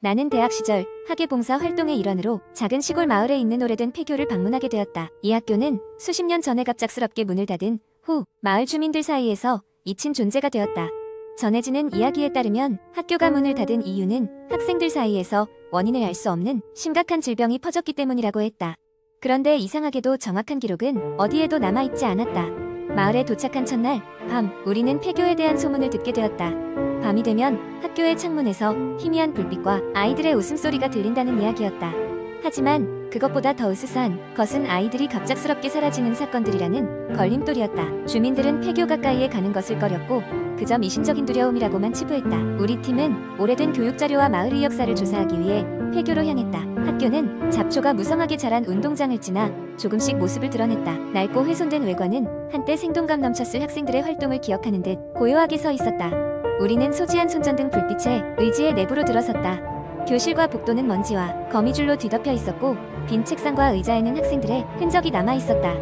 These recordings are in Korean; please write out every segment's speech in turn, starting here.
나는 대학 시절 학예봉사 활동의 일환으로 작은 시골 마을에 있는 오래된 폐교를 방문하게 되었다. 이 학교는 수십 년 전에 갑작스럽게 문을 닫은 후 마을 주민들 사이에서 잊힌 존재가 되었다. 전해지는 이야기에 따르면 학교가 문을 닫은 이유는 학생들 사이에서 원인을 알 수 없는 심각한 질병이 퍼졌기 때문이라고 했다. 그런데 이상하게도 정확한 기록은 어디에도 남아있지 않았다. 마을에 도착한 첫날 밤, 우리는 폐교에 대한 소문을 듣게 되었다. 밤이 되면 학교의 창문에서 희미한 불빛과 아이들의 웃음소리가 들린다는 이야기였다. 하지만 그것보다 더 으스스한 것은 아이들이 갑작스럽게 사라지는 사건들이라는 걸림돌이었다. 주민들은 폐교 가까이에 가는 것을 꺼렸고 그저 미신적인 두려움이라고만 치부했다. 우리 팀은 오래된 교육자료와 마을의 역사를 조사하기 위해 폐교로 향했다. 학교는 잡초가 무성하게 자란 운동장을 지나 조금씩 모습을 드러냈다. 낡고 훼손된 외관은 한때 생동감 넘쳤을 학생들의 활동을 기억하는 듯 고요하게 서 있었다. 우리는 소지한 손전등 불빛에 의지의 내부로 들어섰다. 교실과 복도는 먼지와 거미줄로 뒤덮여 있었고 빈 책상과 의자에는 학생들의 흔적이 남아 있었다.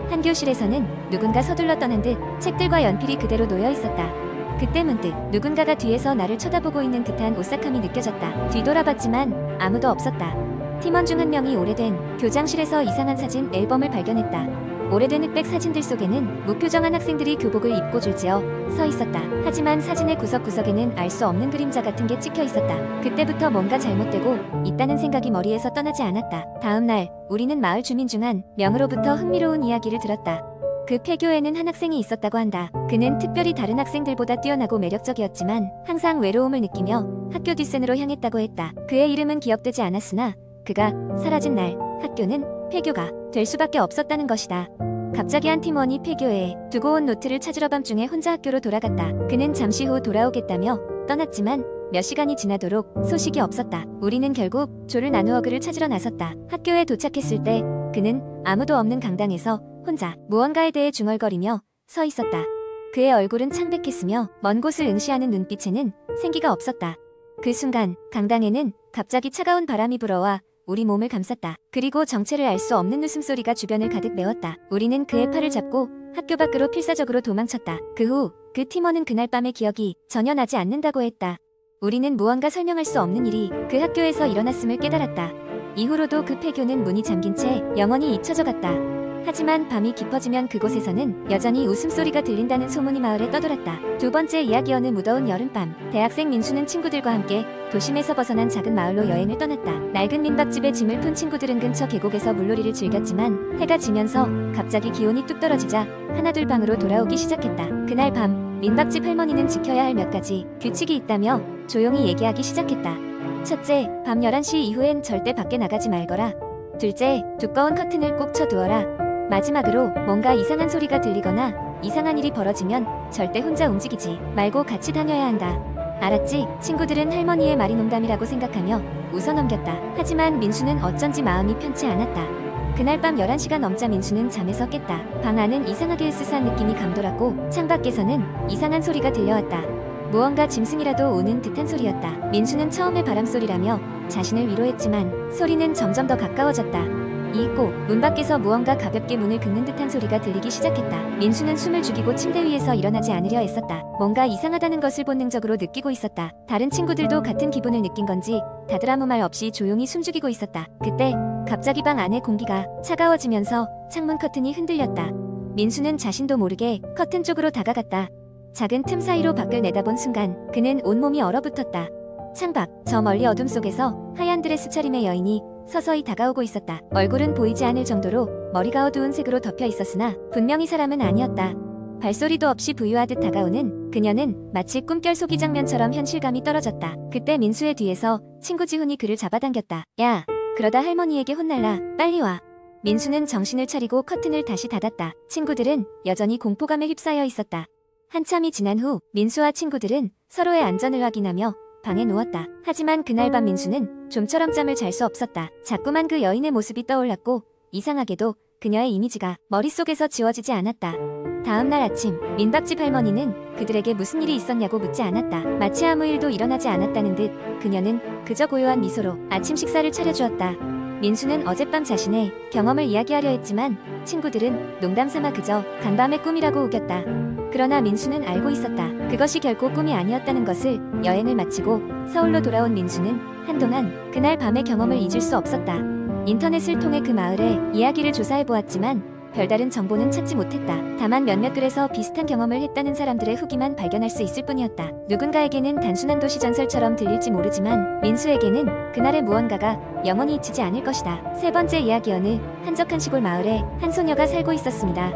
한 교실에서는 누군가 서둘러 떠난 듯 책들과 연필이 그대로 놓여 있었다. 그때 문득 누군가가 뒤에서 나를 쳐다보고 있는 듯한 오싹함이 느껴졌다. 뒤돌아봤지만 아무도 없었다. 팀원 중 한 명이 오래된 교장실에서 이상한 사진 앨범을 발견했다. 오래된 흑백 사진들 속에는 무표정한 학생들이 교복을 입고 줄지어 서 있었다. 하지만 사진의 구석구석에는 알 수 없는 그림자 같은 게 찍혀 있었다. 그때부터 뭔가 잘못되고 있다는 생각이 머리에서 떠나지 않았다. 다음 날 우리는 마을 주민 중 한 명으로부터 흥미로운 이야기를 들었다. 그 폐교에는 한 학생이 있었다고 한다. 그는 특별히 다른 학생들보다 뛰어나고 매력적이었지만 항상 외로움을 느끼며 학교 뒷산으로 향했다고 했다. 그의 이름은 기억되지 않았으나 그가 사라진 날 학교는 폐교가 될 수밖에 없었다는 것이다. 갑자기 한 팀원이 폐교에 두고 온 노트를 찾으러 밤중에 혼자 학교로 돌아갔다. 그는 잠시 후 돌아오겠다며 떠났지만 몇 시간이 지나도록 소식이 없었다. 우리는 결국 조를 나누어 그를 찾으러 나섰다. 학교에 도착했을 때 그는 아무도 없는 강당에서 혼자 무언가에 대해 중얼거리며 서 있었다. 그의 얼굴은 창백했으며 먼 곳을 응시하는 눈빛에는 생기가 없었다. 그 순간 강당에는 갑자기 차가운 바람이 불어와 우리 몸을 감쌌다. 그리고 정체를 알 수 없는 웃음소리가 주변을 가득 메웠다. 우리는 그의 팔을 잡고 학교 밖으로 필사적으로 도망쳤다. 그 후 그 팀원은 그날 밤의 기억이 전혀 나지 않는다고 했다. 우리는 무언가 설명할 수 없는 일이 그 학교에서 일어났음을 깨달았다. 이후로도 그 폐교는 문이 잠긴 채 영원히 잊혀져 갔다. 하지만 밤이 깊어지면 그곳에서는 여전히 웃음소리가 들린다는 소문이 마을에 떠돌았다. 두 번째 이야기. 어느 무더운 여름밤 대학생 민수는 친구들과 함께 도심에서 벗어난 작은 마을로 여행을 떠났다. 낡은 민박집에 짐을 푼 친구들은 근처 계곡에서 물놀이를 즐겼지만 해가 지면서 갑자기 기온이 뚝 떨어지자 하나둘 방으로 돌아오기 시작했다. 그날 밤 민박집 할머니는 지켜야 할 몇 가지 규칙이 있다며 조용히 얘기하기 시작했다. 첫째, 밤 11시 이후엔 절대 밖에 나가지 말거라. 둘째, 두꺼운 커튼을 꼭 쳐두어라. 마지막으로 뭔가 이상한 소리가 들리거나 이상한 일이 벌어지면 절대 혼자 움직이지 말고 같이 다녀야 한다. 알았지? 친구들은 할머니의 말이 농담이라고 생각하며 웃어넘겼다. 하지만 민수는 어쩐지 마음이 편치 않았다. 그날 밤 11시가 넘자 민수는 잠에서 깼다. 방 안은 이상하게 으스스한 느낌이 감돌았고 창밖에서는 이상한 소리가 들려왔다. 무언가 짐승이라도 우는 듯한 소리였다. 민수는 처음에 바람소리라며 자신을 위로했지만 소리는 점점 더 가까워졌다. 이윽고 문 밖에서 무언가 가볍게 문을 긁는 듯한 소리가 들리기 시작했다. 민수는 숨을 죽이고 침대 위에서 일어나지 않으려 애썼다. 뭔가 이상하다는 것을 본능적으로 느끼고 있었다. 다른 친구들도 같은 기분을 느낀 건지 다들 아무 말 없이 조용히 숨죽이고 있었다. 그때 갑자기 방 안의 공기가 차가워지면서 창문 커튼이 흔들렸다. 민수는 자신도 모르게 커튼 쪽으로 다가갔다. 작은 틈 사이로 밖을 내다본 순간 그는 온몸이 얼어붙었다. 창밖 저 멀리 어둠 속에서 하얀 드레스 차림의 여인이 서서히 다가오고 있었다. 얼굴은 보이지 않을 정도로 머리가 어두운 색으로 덮여 있었으나 분명히 사람은 아니었다. 발소리도 없이 부유하듯 다가오는 그녀는 마치 꿈결 속이 장면처럼 현실감이 떨어졌다. 그때 민수의 뒤에서 친구 지훈이 그를 잡아당겼다. 야, 그러다 할머니에게 혼날라. 빨리 와. 민수는 정신을 차리고 커튼을 다시 닫았다. 친구들은 여전히 공포감에 휩싸여 있었다. 한참이 지난 후 민수와 친구들은 서로의 안전을 확인하며 방에 누웠다. 하지만 그날 밤 민수는 좀처럼 잠을 잘 수 없었다. 자꾸만 그 여인의 모습이 떠올랐고 이상하게도 그녀의 이미지가 머릿속에서 지워지지 않았다. 다음 날 아침 민박집 할머니는 그들에게 무슨 일이 있었냐고 묻지 않았다. 마치 아무 일도 일어나지 않았다는 듯 그녀는 그저 고요한 미소로 아침 식사를 차려주었다. 민수는 어젯밤 자신의 경험을 이야기하려 했지만 친구들은 농담삼아 그저 간밤의 꿈이라고 우겼다. 그러나 민수는 알고 있었다. 그것이 결코 꿈이 아니었다는 것을. 여행을 마치고 서울로 돌아온 민수는 한동안 그날 밤의 경험을 잊을 수 없었다. 인터넷을 통해 그 마을의 이야기를 조사해보았지만 별다른 정보는 찾지 못했다. 다만 몇몇 글에서 비슷한 경험을 했다는 사람들의 후기만 발견할 수 있을 뿐이었다. 누군가에게는 단순한 도시 전설처럼 들릴지 모르지만 민수에게는 그날의 무언가가 영원히 잊히지 않을 것이다. 세 번째 이야기. 어느 한적한 시골 마을에 한 소녀가 살고 있었습니다.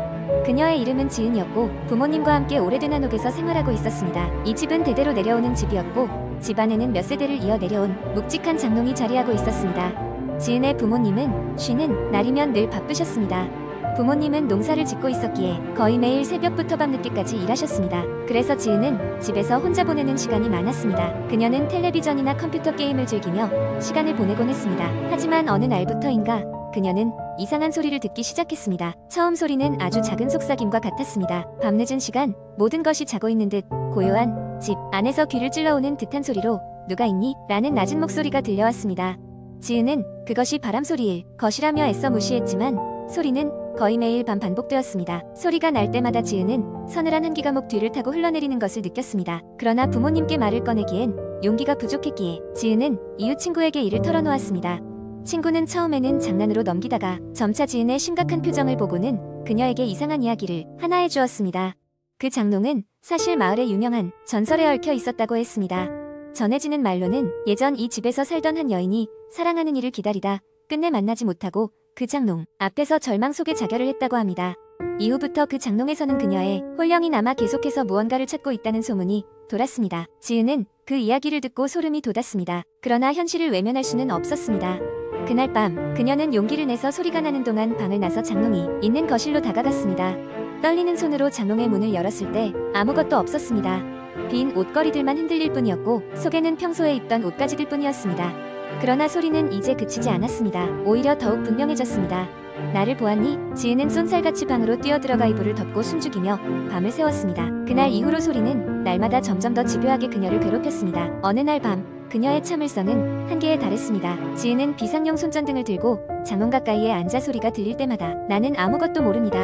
그녀의 이름은 지은이었고 부모님과 함께 오래된 한옥에서 생활하고 있었습니다. 이 집은 대대로 내려오는 집이었고 집안에는 몇 세대를 이어 내려온 묵직한 장롱이 자리하고 있었습니다. 지은의 부모님은 쉬는 날이면 늘 바쁘셨습니다. 부모님은 농사를 짓고 있었기에 거의 매일 새벽부터 밤늦게까지 일하셨습니다. 그래서 지은은 집에서 혼자 보내는 시간이 많았습니다. 그녀는 텔레비전이나 컴퓨터 게임을 즐기며 시간을 보내곤 했습니다. 하지만 어느 날부터인가 그녀는 이상한 소리를 듣기 시작했습니다. 처음 소리는 아주 작은 속삭임과 같았습니다. 밤늦은 시간 모든 것이 자고 있는 듯 고요한 집 안에서 귀를 찔러오는 듯한 소리로 누가 있니? 라는 낮은 목소리가 들려왔습니다. 지은은 그것이 바람소리일 것이라며 애써 무시했지만 소리는 거의 매일 밤 반복되었습니다. 소리가 날 때마다 지은은 서늘한 한기가 목 뒤를 타고 흘러내리는 것을 느꼈습니다. 그러나 부모님께 말을 꺼내기엔 용기가 부족했기에 지은은 이웃 친구에게 이를 털어놓았습니다. 친구는 처음에는 장난으로 넘기다가 점차 지은의 심각한 표정을 보고는 그녀에게 이상한 이야기를 하나 해주었습니다. 그 장롱은 사실 마을에 유명한 전설에 얽혀 있었다고 했습니다. 전해지는 말로는 예전 이 집에서 살던 한 여인이 사랑하는 이를 기다리다 끝내 만나지 못하고 그 장롱 앞에서 절망 속에 자결을 했다고 합니다. 이후부터 그 장롱에서는 그녀의 홀령이 남아 계속해서 무언가를 찾고 있다는 소문이 돌았습니다. 지은은 그 이야기를 듣고 소름이 돋았습니다. 그러나 현실을 외면할 수는 없었습니다. 그날 밤 그녀는 용기를 내서 소리가 나는 동안 방을 나서 장롱이 있는 거실로 다가갔습니다. 떨리는 손으로 장롱의 문을 열었을 때 아무것도 없었습니다. 빈 옷걸이들만 흔들릴 뿐이었고 속에는 평소에 입던 옷가지들 뿐이었습니다. 그러나 소리는 이제 그치지 않았습니다. 오히려 더욱 분명해졌습니다. 나를 보았니? 지은은 쏜살같이 방으로 뛰어들어가 이불을 덮고 숨죽이며 밤을 새웠습니다. 그날 이후로 소리는 날마다 점점 더 집요하게 그녀를 괴롭혔습니다. 어느 날 밤 그녀의 참을성은 한계에 달했습니다. 지은은 비상용 손전등을 들고 장롱 가까이에 앉아 소리가 들릴 때마다 나는 아무것도 모릅니다.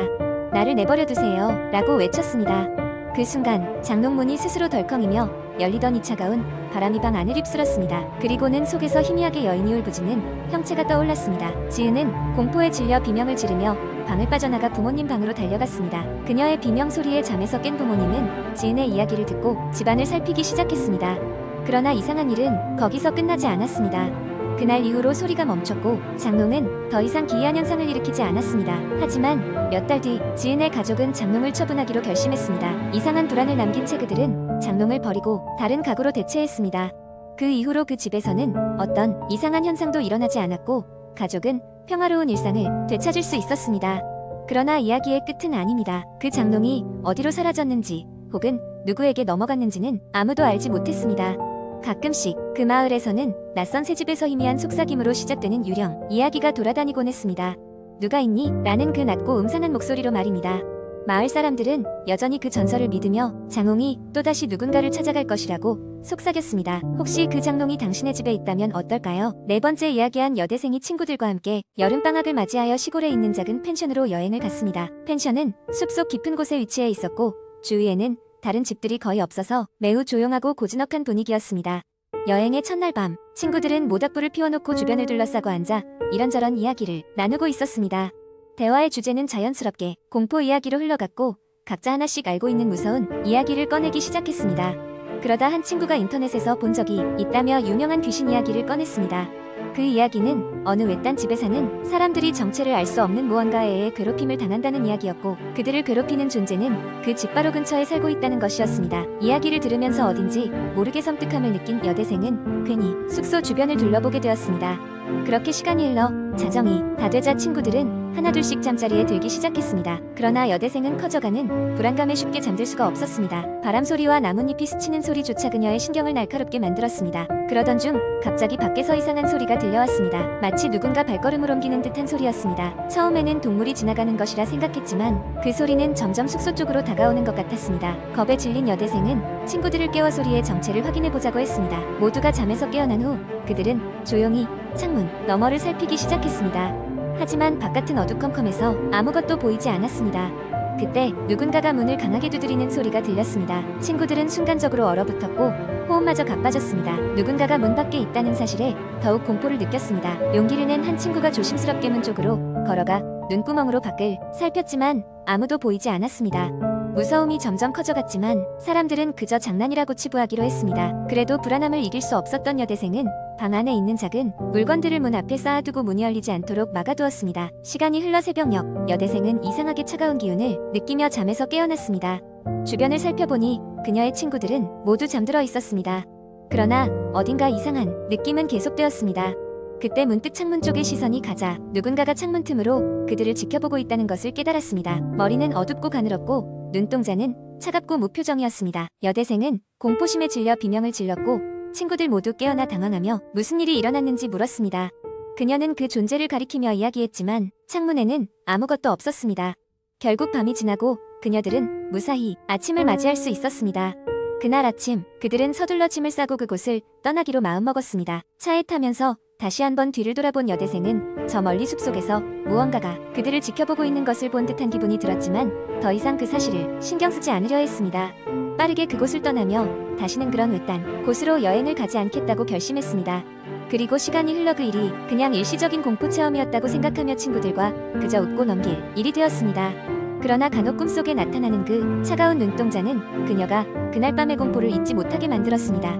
나를 내버려 두세요. 라고 외쳤습니다. 그 순간 장롱문이 스스로 덜컹이며 열리던 이 차가운 바람이 방 안을 휩쓸었습니다. 그리고는 속에서 희미하게 여인이 울부짖는 형체가 떠올랐습니다. 지은은 공포에 질려 비명을 지르며 방을 빠져나가 부모님 방으로 달려갔습니다. 그녀의 비명 소리에 잠에서 깬 부모님은 지은의 이야기를 듣고 집안을 살피기 시작했습니다. 그러나 이상한 일은 거기서 끝나지 않았습니다. 그날 이후로 소리가 멈췄고 장롱은 더 이상 기이한 현상을 일으키지 않았습니다. 하지만 몇 달 뒤 지은의 가족은 장롱을 처분하기로 결심했습니다. 이상한 불안을 남긴 채 그들은 장롱을 버리고 다른 가구로 대체했습니다. 그 이후로 그 집에서는 어떤 이상한 현상도 일어나지 않았고 가족은 평화로운 일상을 되찾을 수 있었습니다. 그러나 이야기의 끝은 아닙니다. 그 장롱이 어디로 사라졌는지 혹은 누구에게 넘어갔는지는 아무도 알지 못했습니다. 가끔씩 그 마을에서는 낯선 새집에서 희미한 속삭임으로 시작되는 유령 이야기가 돌아다니곤 했습니다. 누가 있니? 라는 그 낮고 음산한 목소리로 말입니다. 마을 사람들은 여전히 그 전설을 믿으며 장롱이 또다시 누군가를 찾아갈 것이라고 속삭였습니다. 혹시 그 장롱이 당신의 집에 있다면 어떨까요? 네 번째 이야기한 여대생이 친구들과 함께 여름방학을 맞이하여 시골에 있는 작은 펜션으로 여행을 갔습니다. 펜션은 숲속 깊은 곳에 위치해 있었고 주위에는 다른 집들이 거의 없어서 매우 조용하고 고즈넉한 분위기였습니다. 여행의 첫날 밤 친구들은 모닥불을 피워놓고 주변을 둘러싸고 앉아 이런저런 이야기를 나누고 있었습니다. 대화의 주제는 자연스럽게 공포 이야기로 흘러갔고 각자 하나씩 알고 있는 무서운 이야기를 꺼내기 시작했습니다. 그러다 한 친구가 인터넷에서 본 적이 있다며 유명한 귀신 이야기를 꺼냈습니다. 그 이야기는 어느 외딴 집에 사는 사람들이 정체를 알 수 없는 무언가에 의해 괴롭힘을 당한다는 이야기였고 그들을 괴롭히는 존재는 그 집 바로 근처에 살고 있다는 것이었습니다. 이야기를 들으면서 어딘지 모르게 섬뜩함을 느낀 여대생은 괜히 숙소 주변을 둘러보게 되었습니다. 그렇게 시간이 흘러 자정이 다 되자 친구들은 하나둘씩 잠자리에 들기 시작했습니다. 그러나 여대생은 커져가는 불안감에 쉽게 잠들 수가 없었습니다. 바람소리와 나뭇잎이 스치는 소리조차 그녀의 신경을 날카롭게 만들었습니다. 그러던 중 갑자기 밖에서 이상한 소리가 들려왔습니다. 마치 누군가 발걸음을 옮기는 듯한 소리였습니다. 처음에는 동물이 지나가는 것이라 생각했지만 그 소리는 점점 숙소 쪽으로 다가오는 것 같았습니다. 겁에 질린 여대생은 친구들을 깨워 소리의 정체를 확인해보자고 했습니다. 모두가 잠에서 깨어난 후 그들은 조용히 창문 너머를 살피기 시작했습니다. 하지만 바깥은 어두컴컴해서 아무것도 보이지 않았습니다. 그때 누군가가 문을 강하게 두드리는 소리가 들렸습니다. 친구들은 순간적으로 얼어붙었고 호흡마저 가빠졌습니다. 누군가가 문 밖에 있다는 사실에 더욱 공포를 느꼈습니다. 용기를 낸 한 친구가 조심스럽게 문 쪽으로 걸어가 눈구멍으로 밖을 살폈지만 아무도 보이지 않았습니다. 무서움이 점점 커져갔지만 사람들은 그저 장난이라고 치부하기로 했습니다. 그래도 불안함을 이길 수 없었던 여대생은 방 안에 있는 작은 물건들을 문 앞에 쌓아두고 문이 열리지 않도록 막아두었습니다. 시간이 흘러 새벽녘, 여대생은 이상하게 차가운 기운을 느끼며 잠에서 깨어났습니다. 주변을 살펴보니 그녀의 친구들은 모두 잠들어 있었습니다. 그러나 어딘가 이상한 느낌은 계속되었습니다. 그때 문득 창문 쪽에 시선이 가자 누군가가 창문 틈으로 그들을 지켜보고 있다는 것을 깨달았습니다. 머리는 어둡고 가늘었고 눈동자는 차갑고 무표정이었습니다. 여대생은 공포심에 질려 비명을 질렀고 친구들 모두 깨어나 당황하며 무슨 일이 일어났는지 물었습니다. 그녀는 그 존재를 가리키며 이야기했지만 창문에는 아무것도 없었습니다. 결국 밤이 지나고 그녀들은 무사히 아침을 맞이할 수 있었습니다. 그날 아침 그들은 서둘러 짐을 싸고 그곳을 떠나기로 마음먹었습니다. 차에 타면서 다시 한번 뒤를 돌아본 여대생은 저 멀리 숲속에서 무언가가 그들을 지켜보고 있는 것을 본 듯한 기분이 들었지만 더 이상 그 사실을 신경 쓰지 않으려 했습니다. 빠르게 그곳을 떠나며 다시는 그런 외딴 곳으로 여행을 가지 않겠다고 결심했습니다. 그리고 시간이 흘러 그 일이 그냥 일시적인 공포 체험이었다고 생각하며 친구들과 그저 웃고 넘길 일이 되었습니다. 그러나 간혹 꿈속에 나타나는 그 차가운 눈동자는 그녀가 그날 밤의 공포를 잊지 못하게 만들었습니다.